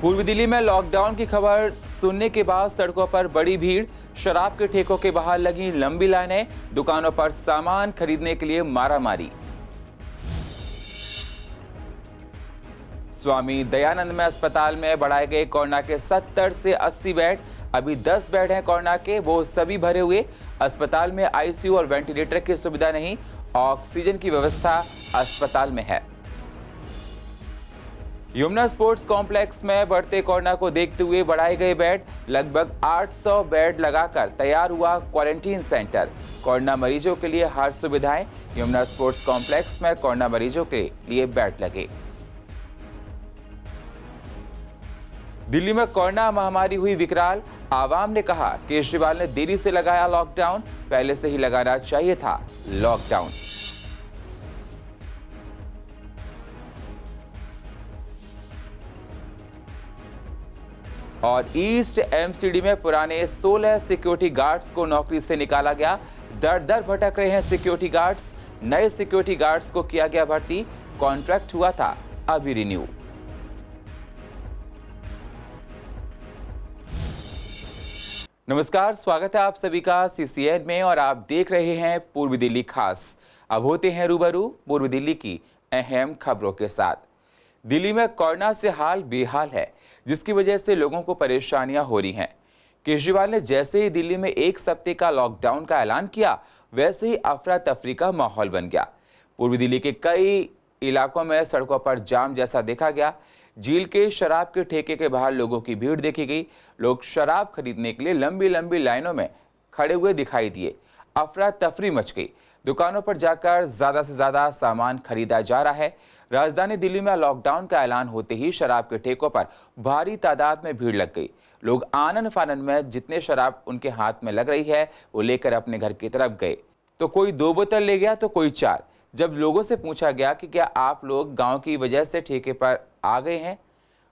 पूर्वी दिल्ली में लॉकडाउन की खबर सुनने के बाद सड़कों पर बड़ी भीड़, शराब के ठेकों के बाहर लगी लंबी लाइनें, दुकानों पर सामान खरीदने के लिए मारामारी। स्वामी दयानंद में अस्पताल में बढ़ाए गए कोरोना के 70 से 80 बेड। अभी 10 बेड हैं कोरोना के, वो सभी भरे हुए। अस्पताल में आईसीयू और वेंटिलेटर की सुविधा नहीं, ऑक्सीजन की व्यवस्था अस्पताल में है। यमुना स्पोर्ट्स कॉम्प्लेक्स में बढ़ते कोरोना को देखते हुए बढ़ाए गए बेड, लगभग 800 बेड लगाकर तैयार हुआ क्वारंटीन सेंटर। कोरोना मरीजों के लिए हर सुविधाएं, यमुना स्पोर्ट्स कॉम्प्लेक्स में कोरोना मरीजों के लिए बेड लगे। दिल्ली में कोरोना महामारी हुई विकराल, आवाम ने कहा केजरीवाल ने देरी से लगाया लॉकडाउन, पहले से ही लगाना चाहिए था लॉकडाउन। और ईस्ट एमसीडी में पुराने 16 सिक्योरिटी गार्ड्स को नौकरी से निकाला गया। दर दर भटक रहे हैं सिक्योरिटी गार्ड्स। नए सिक्योरिटी गार्ड्स को किया गया भर्ती, कॉन्ट्रैक्ट हुआ था अभी रिन्यू। नमस्कार, स्वागत है आप सभी का सीसीएन में और आप देख रहे हैं पूर्वी दिल्ली खास। अब होते हैं रूबरू पूर्वी दिल्ली की अहम खबरों के साथ। दिल्ली में कोरोना से हाल बेहाल है, जिसकी वजह से लोगों को परेशानियां हो रही हैं। केजरीवाल ने जैसे ही दिल्ली में एक सप्ताह का लॉकडाउन का ऐलान किया, वैसे ही अफरा तफरी का माहौल बन गया। पूर्वी दिल्ली के कई इलाकों में सड़कों पर जाम जैसा देखा गया। झील के शराब के ठेके के बाहर लोगों की भीड़ देखी गई। लोग शराब खरीदने के लिए लंबी लंबी लाइनों में खड़े हुए दिखाई दिए। अफरा तफरी मच गई। दुकानों पर जाकर ज्यादा से ज्यादा सामान खरीदा जा रहा है। राजधानी दिल्ली में लॉकडाउन का ऐलान होते ही शराब के ठेकों पर भारी तादाद में भीड़ लग गई। लोग आनन फानन में जितने शराब उनके हाथ में लग रही है वो लेकर अपने घर की तरफ गए। तो कोई 2 बोतल ले गया तो कोई 4। जब लोगों से पूछा गया कि क्या आप लोग गांव की वजह से ठेके पर आ गए हैं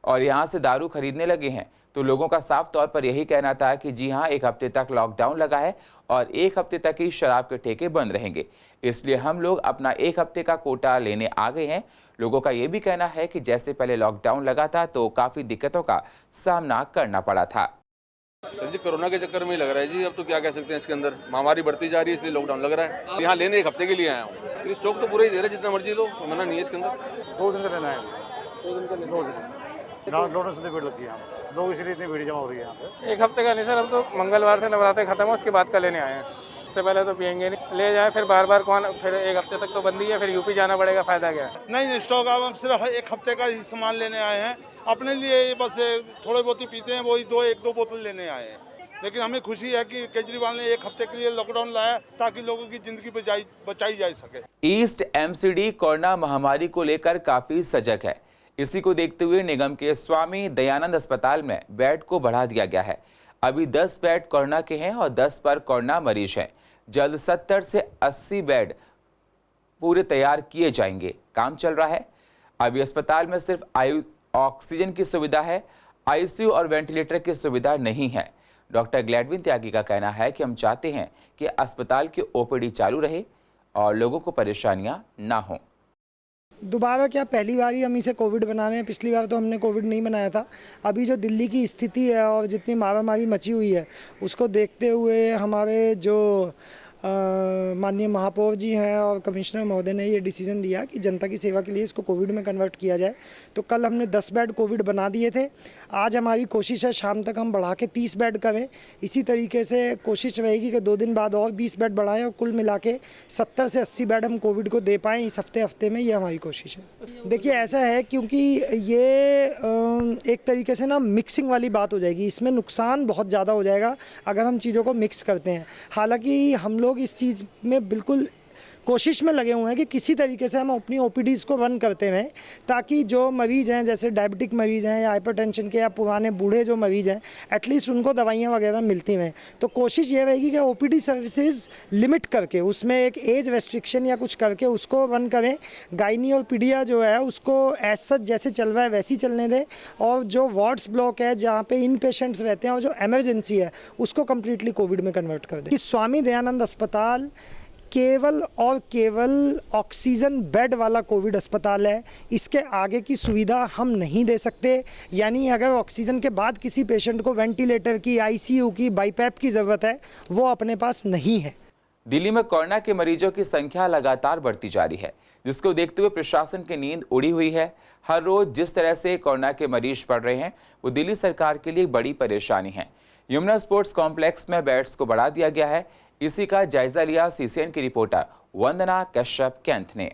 और यहां से दारू खरीदने लगे हैं, तो लोगों का साफ तौर पर यही कहना था कि जी हां, 1 हफ्ते तक लॉकडाउन लगा है और 1 हफ्ते तक ही शराब के ठेके बंद रहेंगे, इसलिए हम लोग अपना 1 हफ्ते का कोटा लेने आ गए हैं। लोगों का यह भी कहना है कि जैसे पहले लॉकडाउन लगा था तो काफी दिक्कतों का सामना करना पड़ा था। सर जी, कोरोना के चक्कर में ही लग रहा है जी। अब तो क्या कह सकते हैं, इसके अंदर महामारी बढ़ती जा रही है, इसलिए लॉकडाउन लग रहा है। यहाँ लेने 1 हफ्ते के लिए आया हूँ। स्टॉक तो पूरा ही दे रहे, जितना मर्जी लो, मना नहीं है इसके अंदर। 2 दिन का लेना है। 2 दिन का लेना है। लॉकडाउन से भीड़ लगती है यहाँ, लोग इसलिए इतनी भीड़ जमा हो रही है यहाँ पे। 1 हफ्ते का नहीं सर, हम तो मंगलवार से नवरात्रि खत्म है, उसके बाद का लेने आए हैं। उससे पहले तो पियेंगे नहीं, ले जाए फिर बार बार कौन, फिर 1 हफ्ते तक तो बंदी है, फिर यूपी जाना पड़ेगा, फायदा क्या है। नहीं स्टॉक, अब हम सिर्फ 1 हफ्ते का ही सामान लेने आए हैं अपने लिए। बस थोड़े बहुत ही पीते हैं, वही 1-2 बोतल लेने आए हैं। लेकिन हमें खुशी है कि केजरीवाल ने 1 हफ्ते के लिए लॉकडाउन लाया ताकि लोगों की जिंदगी बचाई जा सके। ईस्ट एमसीडी कोरोना महामारी को लेकर काफी सजग है। इसी को देखते हुए निगम के स्वामी दयानंद अस्पताल में बेड को बढ़ा दिया गया है। अभी 10 बेड कोरोना के हैं और 10 पर कोरोना मरीज हैं। जल्द 70 से 80 बेड पूरे तैयार किए जाएंगे। काम चल रहा है। अभी अस्पताल में सिर्फ ऑक्सीजन की सुविधा है, आईसीयू और वेंटिलेटर की सुविधा नहीं है। डॉक्टर ग्लैडविन त्यागी का कहना है कि हम चाहते हैं कि अस्पताल की ओपीडी चालू रहे और लोगों को परेशानियां ना हों। दोबारा क्या, पहली बार ही हम इसे कोविड बना रहे हैं। पिछली बार तो हमने कोविड नहीं बनाया था। अभी जो दिल्ली की स्थिति है और जितनी मारामारी मची हुई है, उसको देखते हुए हमारे जो माननीय महापौर जी हैं और कमिश्नर महोदय ने ये डिसीजन दिया कि जनता की सेवा के लिए इसको कोविड में कन्वर्ट किया जाए। तो कल हमने 10 बेड कोविड बना दिए थे। आज हमारी कोशिश है शाम तक हम बढ़ा के 30 बेड करें। इसी तरीके से कोशिश रहेगी कि 2 दिन बाद और 20 बेड बढ़ाएं और कुल मिला के 70 से 80 बेड हम कोविड को दे पाएँ इस हफ्ते में। ये हमारी कोशिश है। देखिए ऐसा है, क्योंकि ये एक तरीके से ना मिक्सिंग वाली बात हो जाएगी। इसमें नुकसान बहुत ज़्यादा हो जाएगा अगर हम चीज़ों को मिक्स करते हैं। हालांकि हम लोग इस चीज़ में बिल्कुल कोशिश में लगे हुए हैं कि किसी तरीके से हम अपनी ओपीडीज़ को रन करते रहें, ताकि जो मरीज़ हैं, जैसे डायबिटिक मरीज़ हैं या हाइपरटेंशन के या पुराने बूढ़े जो मरीज़ हैं, एटलीस्ट उनको दवाइयाँ वगैरह मिलती रहें। तो कोशिश ये रहेगी कि ओपीडी सर्विसेज लिमिट करके उसमें एक एज रेस्ट्रिक्शन या कुछ करके उसको रन करें। गायनी और पीडिया जो है उसको एज सच जैसे चल रहा है वैसे ही चलने दें, और जो वार्ड्स ब्लॉक है जहाँ पे इन पेशेंट्स रहते हैं और जो एमरजेंसी है उसको कम्प्लीटली कोविड में कन्वर्ट कर दें। स्वामी दयानंद अस्पताल केवल और केवल ऑक्सीजन बेड वाला कोविड अस्पताल है, इसके आगे की सुविधा हम नहीं दे सकते। यानी अगर ऑक्सीजन के बाद किसी पेशेंट को वेंटिलेटर की, आईसीयू की, बाईपैप की ज़रूरत है, वो अपने पास नहीं है। दिल्ली में कोरोना के मरीजों की संख्या लगातार बढ़ती जा रही है, जिसको देखते हुए प्रशासन की नींद उड़ी हुई है। हर रोज जिस तरह से कोरोना के मरीज बढ़ रहे हैं, वो दिल्ली सरकार के लिए बड़ी परेशानी है। यमुना स्पोर्ट्स कॉम्प्लेक्स में बेड्स को बढ़ा दिया गया है। इसी का जायजा लिया सीसीएन की रिपोर्टर वंदना कश्यप कैंथ ने।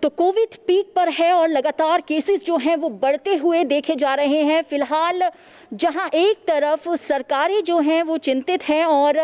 तो कोविड पीक पर है और लगातार केसेस जो हैं वो बढ़ते हुए देखे जा रहे हैं। फिलहाल जहां एक तरफ सरकारें जो हैं वो चिंतित हैं और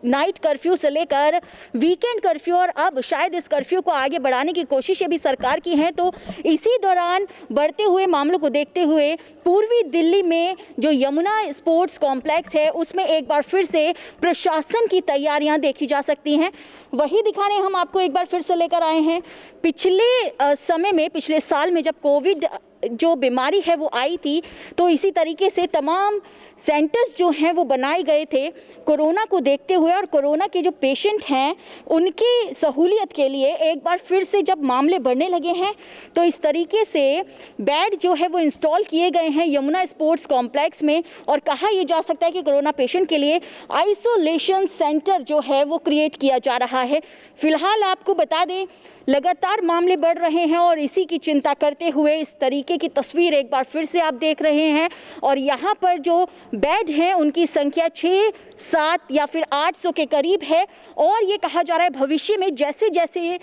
नाइट कर्फ्यू से लेकर वीकेंड कर्फ्यू और अब शायद इस कर्फ्यू को आगे बढ़ाने की कोशिशें भी सरकार की हैं, तो इसी दौरान बढ़ते हुए मामलों को देखते हुए पूर्वी दिल्ली में जो यमुना स्पोर्ट्स कॉम्प्लेक्स है उसमें एक बार फिर से प्रशासन की तैयारियां देखी जा सकती हैं। वही दिखाने हम आपको एक बार फिर से लेकर आए हैं। पिछले समय में, पिछले साल में जब कोविड जो बीमारी है वो आई थी, तो इसी तरीके से तमाम सेंटर्स जो हैं वो बनाए गए थे कोरोना को देखते हुए, और कोरोना के जो पेशेंट हैं उनकी सहूलियत के लिए एक बार फिर से जब मामले बढ़ने लगे हैं तो इस तरीके से बेड जो है वो इंस्टॉल किए गए हैं यमुना स्पोर्ट्स कॉम्प्लेक्स में, और कहा यह जा सकता है कि कोरोना पेशेंट के लिए आइसोलेशन सेंटर जो है वो क्रिएट किया जा रहा है। फिलहाल आपको बता दें, लगातार मामले बढ़ रहे हैं और इसी की चिंता करते हुए इस तरीके की तस्वीर एक बार फिर से आप देख रहे हैं। और यहाँ पर जो बेड हैं उनकी संख्या 6, 7 या फिर 800 के करीब है, और ये कहा जा रहा है भविष्य में जैसे जैसे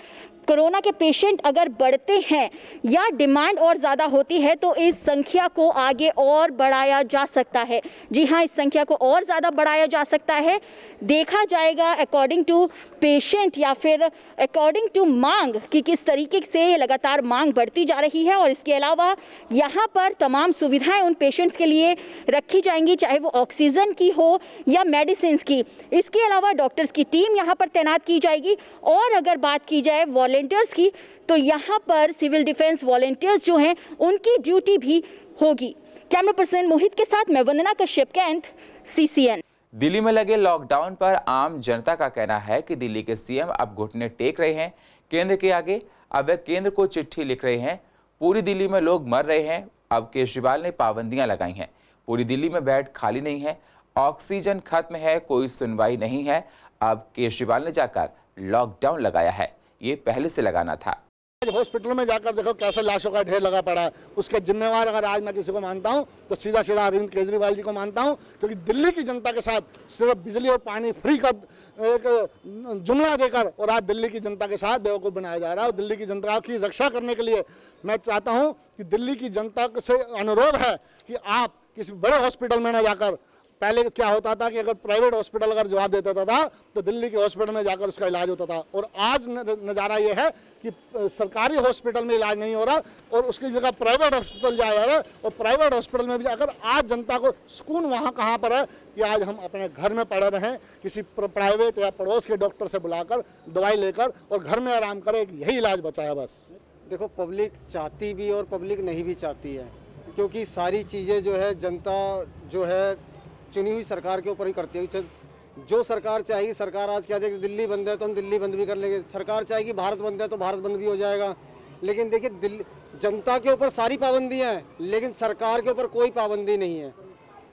कोरोना के पेशेंट अगर बढ़ते हैं या डिमांड और ज़्यादा होती है तो इस संख्या को आगे और बढ़ाया जा सकता है। जी हाँ, इस संख्या को और ज़्यादा बढ़ाया जा सकता है। देखा जाएगा अकॉर्डिंग टू पेशेंट या फिर अकॉर्डिंग टू मांग कि किस तरीके से ये लगातार मांग बढ़ती जा रही है। और इसके अलावा यहाँ पर तमाम सुविधाएं उन पेशेंट्स के लिए रखी जाएंगी, चाहे वो ऑक्सीजन की हो या मेडिसिन की। इसके अलावा डॉक्टर्स की टीम यहाँ पर तैनात की जाएगी। और अगर बात की जाए वॉलेंटियर्स की, तो यहाँ पर सिविल डिफेंस वॉलेंटियर्स जो हैं उनकी ड्यूटी भी होगी। कैमरा पर्सन मोहित के साथ मैं वंदना कश्यप कैंथ, सीसीएन। दिल्ली में लगे लॉकडाउन पर आम जनता का कहना है कि दिल्ली के सीएम अब घुटने टेक रहे हैं केंद्र के आगे। अब वे केंद्र को चिट्ठी लिख रहे हैं। पूरी दिल्ली में लोग मर रहे हैं। अब केजरीवाल ने पाबंदियां लगाई हैं। पूरी दिल्ली में बेड खाली नहीं है, ऑक्सीजन खत्म है, कोई सुनवाई नहीं है। अब केजरीवाल ने जाकर लॉकडाउन लगाया है, ये पहले से लगाना था। हॉस्पिटल में जाकर देखो कैसे लाशों का ढेर लगा पड़ा है। उसके जिम्मेवार अगर आज मैं किसी को मानता हूं तो सीधा सीधा अरविंद केजरीवाल जी को मानता हूं, क्योंकि दिल्ली की जनता के साथ सिर्फ बिजली और पानी फ्री का एक जुमला देकर और आज दिल्ली की जनता के साथ बेवकूफ़ बनाया जा रहा है। और दिल्ली की जनता की रक्षा करने के लिए मैं चाहता हूँ कि दिल्ली की जनता से अनुरोध है कि आप किसी बड़े हॉस्पिटल में न जाकर, पहले क्या होता था कि अगर प्राइवेट हॉस्पिटल अगर जवाब देता था तो दिल्ली के हॉस्पिटल में जाकर उसका इलाज होता था, और आज नज़ारा ये है कि सरकारी हॉस्पिटल में इलाज नहीं हो रहा और उसकी जगह प्राइवेट हॉस्पिटल जाया जा रहा है। और प्राइवेट हॉस्पिटल में भी अगर आज जनता को सुकून वहाँ कहाँ पर है कि आज हम अपने घर में पड़े रहें, किसी प्राइवेट या पड़ोस के डॉक्टर से बुलाकर दवाई लेकर और घर में आराम करें, यही इलाज बचाया बस। देखो, पब्लिक चाहती भी और पब्लिक नहीं भी चाहती है, क्योंकि सारी चीज़ें जो है जनता जो है चुनी हुई सरकार के ऊपर ही करती है। जो सरकार चाहेगी, सरकार आज कह देगी दिल्ली बंद है तो हम दिल्ली बंद भी कर लेंगे, सरकार चाहेगी भारत बंद है तो भारत बंद भी हो जाएगा। लेकिन देखिए, जनता के ऊपर सारी पाबंदियां हैं लेकिन सरकार के ऊपर कोई पाबंदी नहीं है।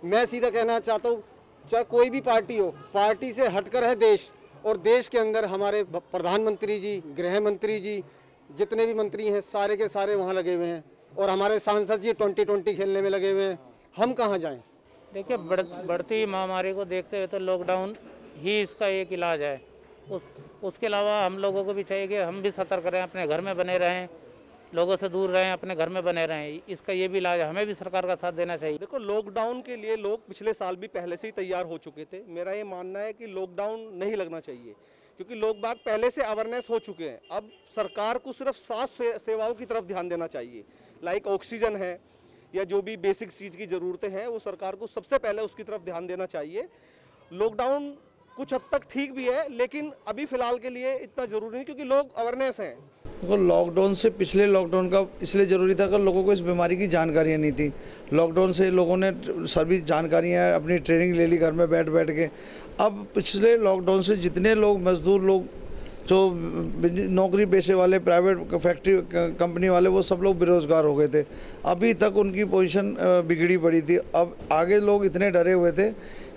मैं सीधा कहना चाहता हूँ, चाहे कोई भी पार्टी हो, पार्टी से हटकर है देश, और देश के अंदर हमारे प्रधानमंत्री जी, गृह मंत्री जी, जितने भी मंत्री हैं सारे के सारे वहाँ लगे हुए हैं, और हमारे सांसद जी 2020 खेलने में लगे हुए हैं। हम कहाँ जाएँ? देखिए, बढ़ती महामारी को देखते हुए तो लॉकडाउन ही इसका एक इलाज है। उसके अलावा हम लोगों को भी चाहिए कि हम भी सतर्क रहें, अपने घर में बने रहें, लोगों से दूर रहें, अपने घर में बने रहें। इसका ये भी इलाज है, हमें भी सरकार का साथ देना चाहिए। देखो, लॉकडाउन के लिए लोग पिछले साल भी पहले से ही तैयार हो चुके थे। मेरा ये मानना है कि लॉकडाउन नहीं लगना चाहिए, क्योंकि लोग बाग पहले से अवेयरनेस हो चुके हैं। अब सरकार को सिर्फ स्वास्थ्य सेवाओं की तरफ ध्यान देना चाहिए, लाइक ऑक्सीजन है या जो भी बेसिक चीज़ की ज़रूरतें हैं वो सरकार को सबसे पहले उसकी तरफ ध्यान देना चाहिए। लॉकडाउन कुछ हद तक ठीक भी है, लेकिन अभी फ़िलहाल के लिए इतना ज़रूरी नहीं, क्योंकि लोग अवेयरनेस हैं। देखो, लॉकडाउन से पिछले लॉकडाउन का इसलिए ज़रूरी था कि लोगों को इस बीमारी की जानकारियाँ नहीं थी। लॉकडाउन से लोगों ने सभी जानकारियाँ, अपनी ट्रेनिंग ले ली घर में बैठ बैठ के। अब पिछले लॉकडाउन से जितने लोग मजदूर लोग जो नौकरी पेशे वाले, प्राइवेट फैक्ट्री कंपनी वाले, वो सब लोग बेरोज़गार हो गए थे। अभी तक उनकी पोजीशन बिगड़ी पड़ी थी। अब आगे लोग इतने डरे हुए थे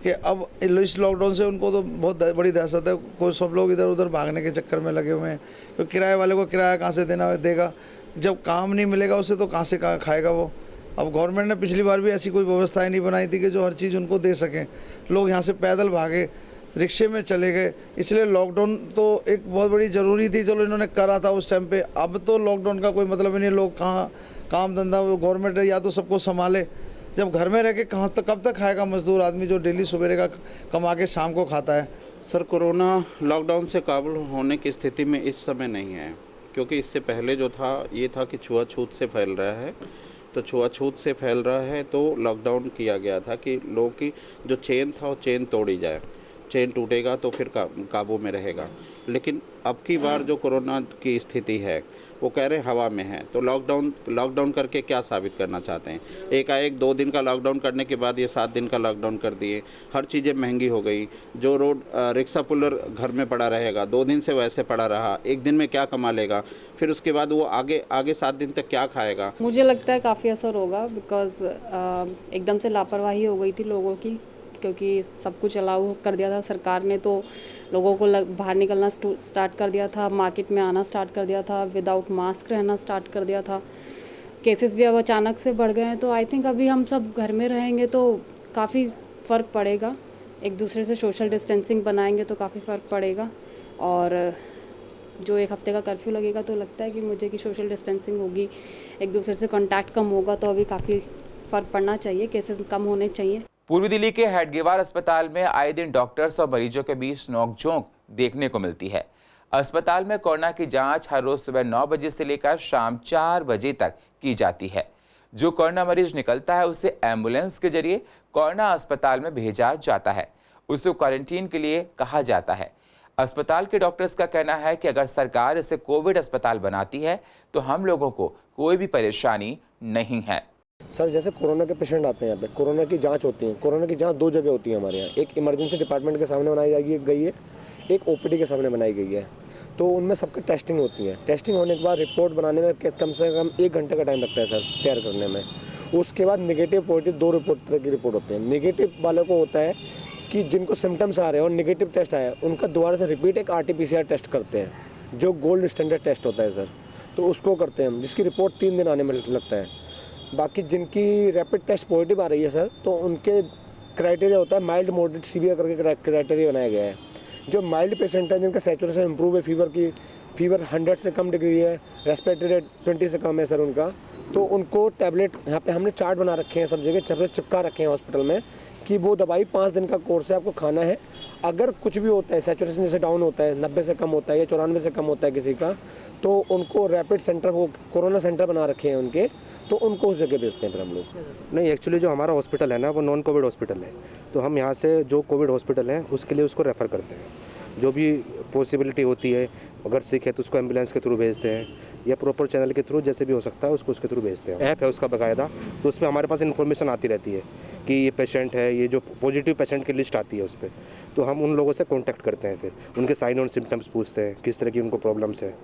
कि अब इस लॉकडाउन से उनको तो बहुत बड़ी दहशत है। कोई सब लोग इधर उधर भागने के चक्कर में लगे हुए हैं। तो किराए वाले को किराया कहाँ से देगा? जब काम नहीं मिलेगा उसे तो कहाँ से खाएगा वो? अब गवर्नमेंट ने पिछली बार भी ऐसी कोई व्यवस्थाएं नहीं बनाई थी कि जो हर चीज़ उनको दे सकें। लोग यहाँ से पैदल भागे, रिक्शे में चले गए। इसलिए लॉकडाउन तो एक बहुत बड़ी ज़रूरी थी, चलो इन्होंने करा था उस टाइम पे। अब तो लॉकडाउन का कोई मतलब ही नहीं। लोग कहाँ काम धंधा, गवर्नमेंट या तो सबको संभाले। जब घर में रह के कहाँ तक कब तक खाएगा मजदूर आदमी जो डेली सवेरे का कमा के शाम को खाता है? सर, कोरोना लॉकडाउन से काबू होने की स्थिति में इस समय नहीं है, क्योंकि इससे पहले जो था ये था कि छुआछूत से फैल रहा है। तो छुआछूत से फैल रहा है तो लॉकडाउन किया गया था कि लोगों की जो चेन था वो चेन तोड़ी जाए। चेन टूटेगा तो फिर काबू में रहेगा। लेकिन अब की बार जो कोरोना की स्थिति है वो कह रहे हैं हवा में है। तो लॉकडाउन करके क्या साबित करना चाहते हैं? एकाएक 2 दिन का लॉकडाउन करने के बाद ये 7 दिन का लॉकडाउन कर दिए। हर चीज़ें महंगी हो गई। जो रोड रिक्शा पुलर घर में पड़ा रहेगा, 2 दिन से वैसे पड़ा रहा, 1 दिन में क्या कमा लेगा? फिर उसके बाद वो आगे 7 दिन तक क्या खाएगा? मुझे लगता है काफ़ी असर होगा, बिकॉज़ एकदम से लापरवाही हो गई थी लोगों की, क्योंकि सब कुछ अलाउ कर दिया था सरकार ने। तो लोगों को बाहर निकलना स्टार्ट कर दिया था, मार्केट में आना स्टार्ट कर दिया था, विदाउट मास्क रहना स्टार्ट कर दिया था। केसेस भी अब अचानक से बढ़ गए हैं। तो आई थिंक अभी हम सब घर में रहेंगे तो काफ़ी फ़र्क पड़ेगा। एक दूसरे से सोशल डिस्टेंसिंग बनाएंगे तो काफ़ी फ़र्क पड़ेगा। और जो 1 हफ्ते का कर्फ्यू लगेगा तो लगता है कि मुझे कि सोशल डिस्टेंसिंग होगी, एक दूसरे से कॉन्टैक्ट कम होगा, तो अभी काफ़ी फ़र्क पड़ना चाहिए, केसेस कम होने चाहिए। पूर्वी दिल्ली के हेडगेवार अस्पताल में आए दिन डॉक्टर्स और मरीजों के बीच नोकझोंक देखने को मिलती है। अस्पताल में कोरोना की जांच हर रोज सुबह 9 बजे से लेकर शाम 4 बजे तक की जाती है। जो कोरोना मरीज निकलता है उसे एम्बुलेंस के जरिए कोरोना अस्पताल में भेजा जाता है। उसे क्वारंटीन के लिए कहा जाता है। अस्पताल के डॉक्टर्स का कहना है कि अगर सरकार इसे कोविड अस्पताल बनाती है तो हम लोगों को कोई भी परेशानी नहीं है। सर, जैसे कोरोना के पेशेंट आते हैं यहाँ पे, कोरोना की जांच होती है। कोरोना की जांच 2 जगह होती है हमारे यहाँ। एक इमरजेंसी डिपार्टमेंट के सामने बनाई गई है, एक ओपीडी के सामने बनाई गई है। तो उनमें सबकी टेस्टिंग होती है। टेस्टिंग होने के बाद रिपोर्ट बनाने में कम से कम 1 घंटे का टाइम लगता है सर, तैयार करने में। उसके बाद नेगेटिव पॉजिटिव 2 तरह की रिपोर्ट होती है। नेगेटिव वालों को होता है कि जिनको सिम्टम्स आ रहे हैं और नेगेटिव टेस्ट आया, उनका दोबारा से रिपीट एक RT-PCR टेस्ट करते हैं, जो गोल्ड स्टैंडर्ड टेस्ट होता है सर। तो उसको करते हैं हम, जिसकी रिपोर्ट 3 दिन आने में लगता है। बाकी जिनकी रैपिड टेस्ट पॉजिटिव आ रही है सर, तो उनके क्राइटेरिया होता है माइल्ड, मॉडरेट, सीवियर करके क्राइटेरिया बनाया गया है। जो माइल्ड पेशेंट है, जिनका सैचुरेशन इंप्रूव है, फीवर 100 से कम डिग्री है, रेस्पिरेटरी रेट 20 से कम है सर उनका, तो उनको टैबलेट यहाँ पे हमने चार्ट बना रखे हैं, सब जगह चिपका रखे हैं हॉस्पिटल में कि वो दवाई 5 दिन का कोर्स है, आपको खाना है। अगर कुछ भी होता है, सैचुरेशन जैसे डाउन होता है, 90 से कम होता है या 94 से कम होता है किसी का, तो उनको रैपिड सेंटर, वो कोरोना सेंटर बना रखे हैं उनके, तो उनको उस जगह भेजते हैं फिर हम लोग। नहीं, एक्चुअली जो हमारा हॉस्पिटल है ना, वो नॉन कोविड हॉस्पिटल है। तो हम यहाँ से जो कोविड हॉस्पिटल है उसके लिए उसको रेफ़र करते हैं। जो भी पॉसिबिलिटी होती है, अगर सिक है तो उसको एम्बुलेंस के थ्रू भेजते हैं, या प्रॉपर चैनल के थ्रू जैसे भी हो सकता है उसको उसके थ्रू भेजते हैं। ऐप है उसका बाकायदा, तो उसमें हमारे पास इन्फॉर्मेशन आती रहती है कि ये पेशेंट है, ये जो पॉजिटिव पेशेंट की लिस्ट आती है उस पर। तो हम उन लोगों से कॉन्टैक्ट करते हैं, फिर उनके साइन और सिम्टम्स पूछते हैं, किस तरह की उनको प्रॉब्लम्स है।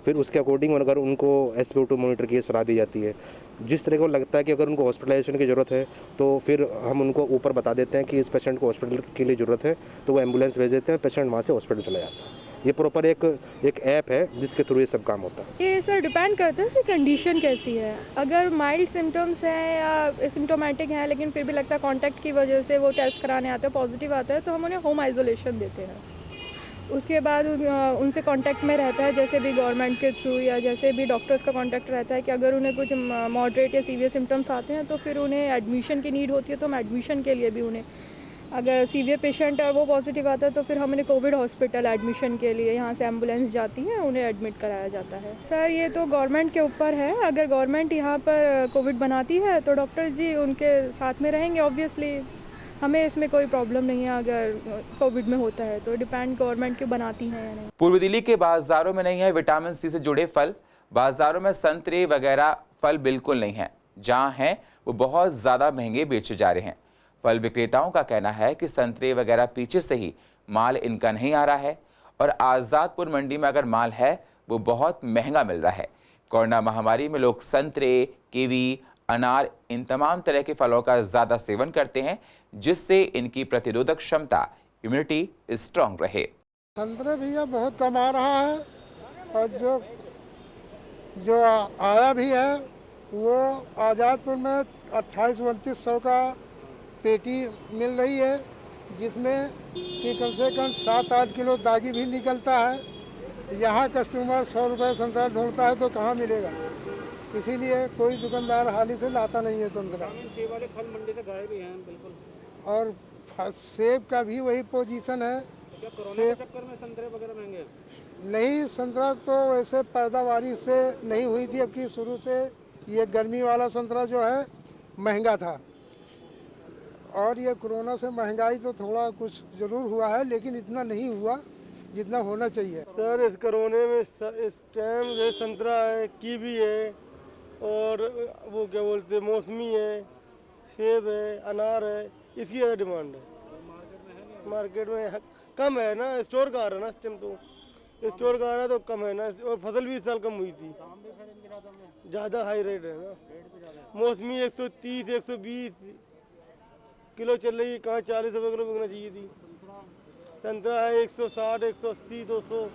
फिर उसके अकॉर्डिंग अगर उनको SpO2 मॉनिटर की सलाह दी जाती है। जिस तरह को लगता है कि अगर उनको हॉस्पिटलाइजेशन की ज़रूरत है तो फिर हम उनको ऊपर बता देते हैं कि इस पेशेंट को हॉस्पिटल के लिए ज़रूरत है, तो वो एम्बुलेंस भेज देते हैं, पेशेंट वहाँ से हॉस्पिटल चला जाता है। ये प्रॉपर एक ऐप है जिसके थ्रू ये सब काम होता है। ये सर डिपेंड करता है कि कंडीशन कैसी है। अगर माइल्ड सिम्टम्स हैं या सिम्टोमेटिक हैं लेकिन फिर भी लगता है कॉन्टैक्ट की वजह से वो टेस्ट कराने आते हैं, पॉजिटिव आता है, तो हम उन्हें होम आइसोलेशन देते हैं। उसके बाद उनसे कांटेक्ट में रहता है, जैसे भी गवर्नमेंट के थ्रू या जैसे भी डॉक्टर्स का कांटेक्ट रहता है कि अगर उन्हें कुछ मॉडरेट या सीवियर सिम्टम्स आते हैं तो फिर उन्हें एडमिशन की नीड होती है, तो हम एडमिशन के लिए भी उन्हें, अगर सीवियर पेशेंट है वो पॉजिटिव आता है तो फिर हम उन्हें कोविड हॉस्पिटल एडमिशन के लिए यहाँ से एम्बुलेंस जाती है, उन्हें एडमिट कराया जाता है। सर, ये तो गवर्नमेंट के ऊपर है। अगर गवर्नमेंट यहाँ पर कोविड बनाती है तो डॉक्टर जी उनके साथ में रहेंगे। ऑब्वियसली हमें इसमें कोई प्रॉब्लम नहीं है अगर कोविड में होता है, तो डिपेंड गवर्नमेंट क्यों बनाती है या नहीं। पूर्वी दिल्ली के बाजारों में नहीं है विटामिन सी से जुड़े फल। बाजारों में संतरे वगैरह फल बिल्कुल नहीं है, जहां हैं वो बहुत ज़्यादा महंगे बेचे जा रहे हैं। फल विक्रेताओं का कहना है कि संतरे वगैरह पीछे से ही माल इनका नहीं आ रहा है और आज़ादपुर मंडी में अगर माल है वो बहुत महंगा मिल रहा है। कोरोना महामारी में लोग संतरे, कीवी, अनार, इन तमाम तरह के फलों का ज़्यादा सेवन करते हैं, जिससे इनकी प्रतिरोधक क्षमता, इम्यूनिटी स्ट्रांग रहे। संतरे भैया बहुत कम आ रहा है और जो आया भी है वो आज़ादपुर में 28-2900 का पेटी मिल रही है, जिसमें कि कम से कम 7-8 किलो दागी भी निकलता है। यहाँ कस्टमर 100 रुपये संतरा ढूंढता है तो कहाँ मिलेगा, इसीलिए कोई दुकानदार हाल ही से लाता नहीं है संतरा। सेब वाले फल मंडी से गायब ही हैं बिल्कुल। और सेब का भी वही पोजीशन है। क्या कोरोना के चक्कर में संतरे वगैरह महंगे? नहीं, संतरा तो वैसे पैदावारी से नहीं हुई थी, अब की शुरू से ये गर्मी वाला संतरा जो है महंगा था, और ये कोरोना से महंगाई तो थोड़ा कुछ ज़रूर हुआ है, लेकिन इतना नहीं हुआ जितना होना चाहिए। सर इस कोरोने में इस टाइम जो संतरा है, कीवी है, और वो क्या बोलते हैं मौसमी है, सेब है, अनार है, इसकी ज़्यादा डिमांड है। मार्केट में कम है ना, स्टोर का आ रहा है ना इस टाइम, तो स्टोर का आ रहा है तो कम है ना, और फसल भी इस साल कम हुई थी, ज़्यादा हाई रेट है ना। मौसमी 130-120 किलो चल रही है, कहाँ 40 रुपये किलो बिकना चाहिए थी। संतरा है 160, 180, 200।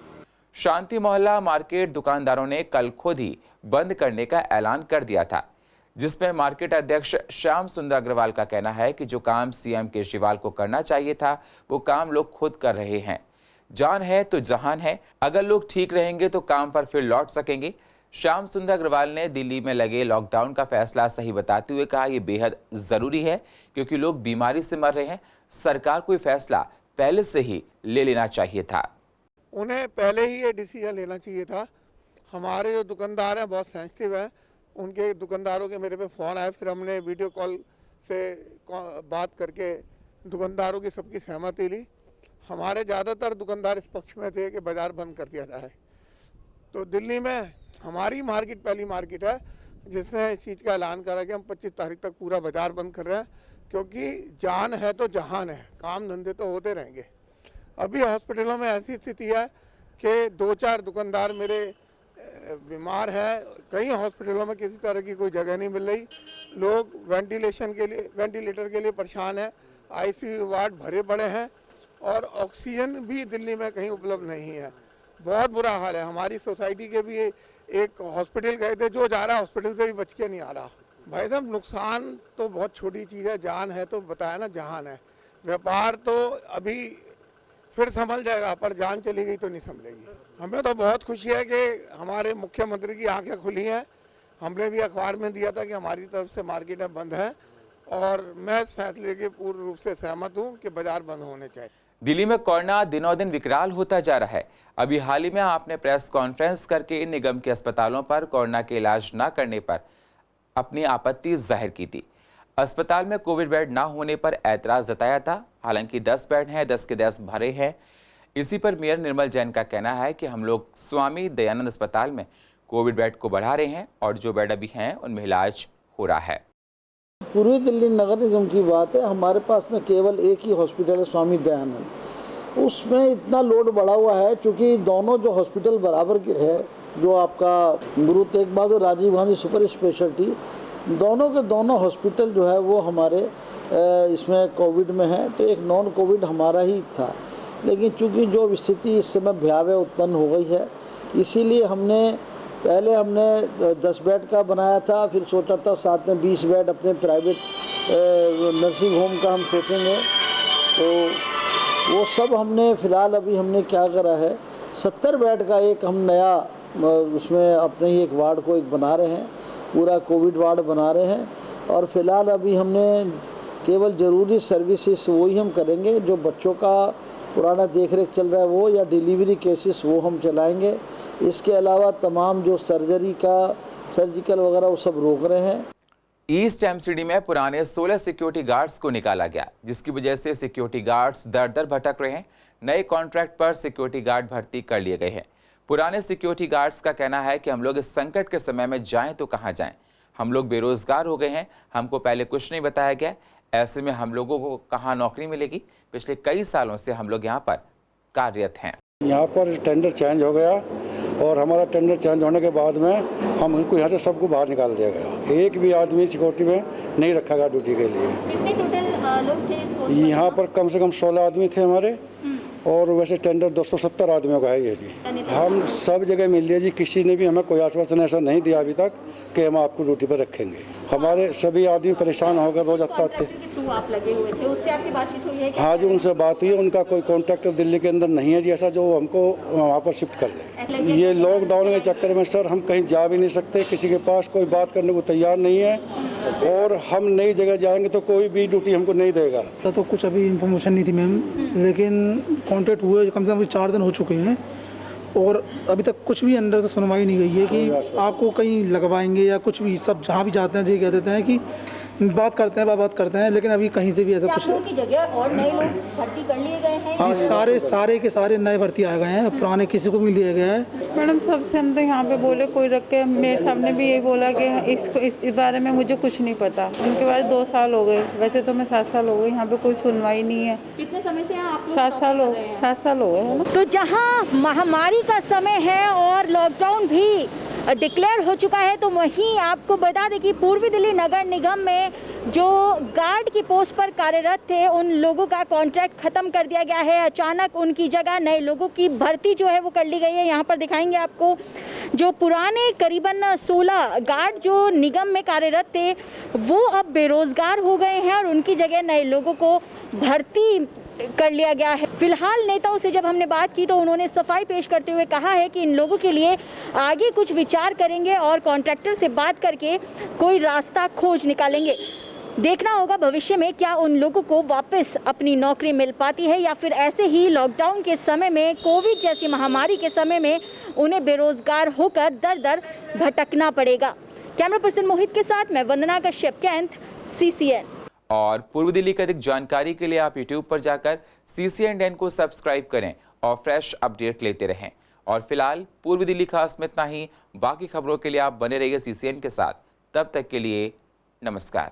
शांति मोहल्ला मार्केट दुकानदारों ने कल खुद ही बंद करने का ऐलान कर दिया था, जिसमें मार्केट अध्यक्ष श्याम सुंदर अग्रवाल का कहना है कि जो काम सीएम केजरीवाल को करना चाहिए था वो काम लोग खुद कर रहे हैं। जान है तो जहान है, अगर लोग ठीक रहेंगे तो काम पर फिर लौट सकेंगे। श्याम सुंदर अग्रवाल ने दिल्ली में लगे लॉकडाउन का फैसला सही बताते हुए कहा, यह बेहद जरूरी है क्योंकि लोग बीमारी से मर रहे हैं। सरकार को फैसला पहले से ही ले लेना चाहिए था। उन्हें पहले ही ये डिसीजन लेना चाहिए था। हमारे जो दुकानदार हैं बहुत सेंसिटिव हैं, उनके दुकानदारों के मेरे पे फ़ोन आए, फिर हमने वीडियो कॉल से बात करके दुकानदारों की सबकी सहमति ली। हमारे ज़्यादातर दुकानदार इस पक्ष में थे कि बाज़ार बंद कर दिया जाए। तो दिल्ली में हमारी मार्केट पहली मार्केट है जिसने इस चीज़ का ऐलान करा कि हम 25 तारीख तक पूरा बाज़ार बंद कर रहे हैं, क्योंकि जान है तो जहान है, काम धंधे तो होते रहेंगे। अभी हॉस्पिटलों में ऐसी स्थिति है कि 2-4 दुकानदार मेरे बीमार हैं, कई हॉस्पिटलों में किसी तरह की कोई जगह नहीं मिल रही, लोग वेंटिलेटर के लिए परेशान हैं, आईसीयू वार्ड भरे पड़े हैं और ऑक्सीजन भी दिल्ली में कहीं उपलब्ध नहीं है। बहुत बुरा हाल है। हमारी सोसाइटी के भी एक हॉस्पिटल गए थे, जो जा रहा है हॉस्पिटल से भी बच के नहीं आ रहा। भाई साहब, नुकसान तो बहुत छोटी चीज़ है, जान है तो बताया ना जहान है। व्यापार तो अभी फिर संभल जाएगा, पर जान चली गई तो नहीं संभलेगी। हमें तो बहुत खुशी है कि हमारे मुख्यमंत्री की आंखें खुली हैं। हमने भी अखबार में दिया था कि हमारी तरफ से मार्केटें बंद हैं, और मैं इस फैसले के पूर्ण रूप से सहमत हूं कि बाजार बंद होने चाहिए। दिल्ली में कोरोना दिनों दिन विकराल होता जा रहा है। अभी हाल ही में आपने प्रेस कॉन्फ्रेंस करके इन निगम के अस्पतालों पर कोरोना के इलाज न करने पर अपनी आपत्ति जाहिर की थी। अस्पताल में कोविड बेड ना होने पर ऐतराज जताया था। हालांकि 10 बेड हैं, 10 के 10 भरे हैं। इसी पर मेयर निर्मल जैन का कहना है कि हम लोग स्वामी दयानंद अस्पताल में कोविड बेड को बढ़ा रहे हैं और जो बेड अभी हैं उनमें इलाज हो रहा है। पूर्वी दिल्ली नगर निगम की बात है, हमारे पास में केवल एक ही हॉस्पिटल है, स्वामी दयानंद। उसमें इतना लोड बढ़ा हुआ है क्योंकि दोनों जो हॉस्पिटल बराबर के है, जो आपका गुरु तेग बहादुर राजीव गांधी सुपर स्पेशलिटी, दोनों के दोनों हॉस्पिटल जो है वो हमारे इसमें कोविड में है। तो एक नॉन कोविड हमारा ही था, लेकिन चूंकि जो स्थिति इस समय भयावह उत्पन्न हो गई है, इसीलिए पहले हमने 10 बेड का बनाया था, फिर सोचा था साथ में 20 बेड अपने प्राइवेट नर्सिंग होम का हम सोचेंगे। तो वो सब हमने फ़िलहाल अभी हमने क्या करा है, 70 बेड का एक हम नया उसमें अपने ही एक वार्ड को एक बना रहे हैं, पूरा कोविड वार्ड बना रहे हैं। और फिलहाल अभी हमने केवल ज़रूरी सर्विसेज वही हम करेंगे, जो बच्चों का पुराना देख रेख चल रहा है वो, या डिलीवरी केसेस वो हम चलाएंगे। इसके अलावा तमाम जो सर्जिकल वगैरह वो सब रोक रहे हैं। ईस्ट एमसीडी में पुराने 16 सिक्योरिटी गार्ड्स को निकाला गया, जिसकी वजह से सिक्योरिटी गार्ड्स दर दर भटक रहे हैं। नए कॉन्ट्रैक्ट पर सिक्योरिटी गार्ड भर्ती कर लिए गए हैं। पुराने सिक्योरिटी गार्ड्स का कहना है कि हम लोग इस संकट के समय में जाएं तो कहां जाएं, हम लोग बेरोजगार हो गए हैं, हमको पहले कुछ नहीं बताया गया, ऐसे में हम लोगों को कहां नौकरी मिलेगी। पिछले कई सालों से हम लोग यहाँ पर कार्यरत हैं। यहाँ पर टेंडर चेंज हो गया और हमारा टेंडर चेंज होने के बाद में हमको यहाँ से सबको बाहर निकाल दिया गया। एक भी आदमी सिक्योरिटी में नहीं रखा गया ड्यूटी के लिए। कितने टोटल लोग थे इस पोस्ट पर? यहाँ पर कम से कम 16 आदमी थे हमारे और वैसे टेंडर 270 आदमियों का है ये जी। हम सब जगह मिल लिए जी, किसी ने भी हमें कोई आश्वासन ऐसा नहीं दिया अभी तक कि हम आपको ड्यूटी पर रखेंगे। हमारे सभी आदमी परेशान होकर रोज आते थ्रू आप लगे हुए थे, उससे आपकी बातचीत हुई है क्या? हाँ जी, उनसे बात हुई है। उनका कोई कॉन्ट्रैक्टर दिल्ली के अंदर नहीं है जी ऐसा जो हमको वहाँ पर शिफ्ट कर ले। ये लॉकडाउन के चक्कर में सर हम कहीं जा भी नहीं सकते, किसी के पास कोई बात करने को तैयार नहीं है और हम नई जगह जाएंगे तो कोई भी ड्यूटी हमको नहीं देगा। तो कुछ अभी इन्फॉर्मेशन नहीं थी मैम, लेकिन कॉन्ट्रैक्ट हुए कम से कम 4 दिन हो चुके हैं और अभी तक कुछ भी अंदर से सुनवाई नहीं गई है कि आपको कहीं लगवाएंगे या कुछ भी। सब जहाँ भी जाते हैं जी कह देते हैं कि बात करते हैं, लेकिन अभी कहीं से भी ऐसा कुछ की जगह और नए लोग भर्ती कर लिए गए हैं? हाँ, सारे के सारे नए भर्ती आ गए हैं, पुराने किसी को भी लिया गया है। मैडम सबसे हम तो यहाँ पे बोले कोई रख के, मेरे सामने भी यही बोला कि इस बारे में मुझे कुछ नहीं पता। उनके बाद 2 साल हो गए, वैसे तो मैं 7 साल हो गए, यहाँ पे कोई सुनवाई नहीं है। कितने समय से आप? 7 साल हो गए। तो जहाँ महामारी का समय है और लॉकडाउन भी डिक्लेयर हो चुका है, तो वहीं आपको बता दें कि पूर्वी दिल्ली नगर निगम में जो गार्ड की पोस्ट पर कार्यरत थे उन लोगों का कॉन्ट्रैक्ट खत्म कर दिया गया है। अचानक उनकी जगह नए लोगों की भर्ती जो है वो कर ली गई है। यहाँ पर दिखाएंगे आपको जो पुराने करीबन 16 गार्ड जो निगम में कार्यरत थे वो अब बेरोजगार हो गए हैं और उनकी जगह नए लोगों को भर्ती कर लिया गया है। फिलहाल नेताओं से जब हमने बात की तो उन्होंने सफाई पेश करते हुए कहा है कि इन लोगों के लिए आगे कुछ विचार करेंगे और कॉन्ट्रैक्टर से बात करके कोई रास्ता खोज निकालेंगे। देखना होगा भविष्य में क्या उन लोगों को वापस अपनी नौकरी मिल पाती है या फिर ऐसे ही लॉकडाउन के समय में, कोविड जैसी महामारी के समय में उन्हें बेरोजगार होकर दर दर भटकना पड़ेगा। कैमरा पर्सन मोहित के साथ मैं वंदना कश्यप, कैंथ, CCN। और पूर्व दिल्ली की अधिक जानकारी के लिए आप YouTube पर जाकर CCN को सब्सक्राइब करें और फ्रेश अपडेट लेते रहें। और फिलहाल पूर्व दिल्ली खास में इतना ही। बाकी खबरों के लिए आप बने रहिए CCN के साथ। तब तक के लिए नमस्कार।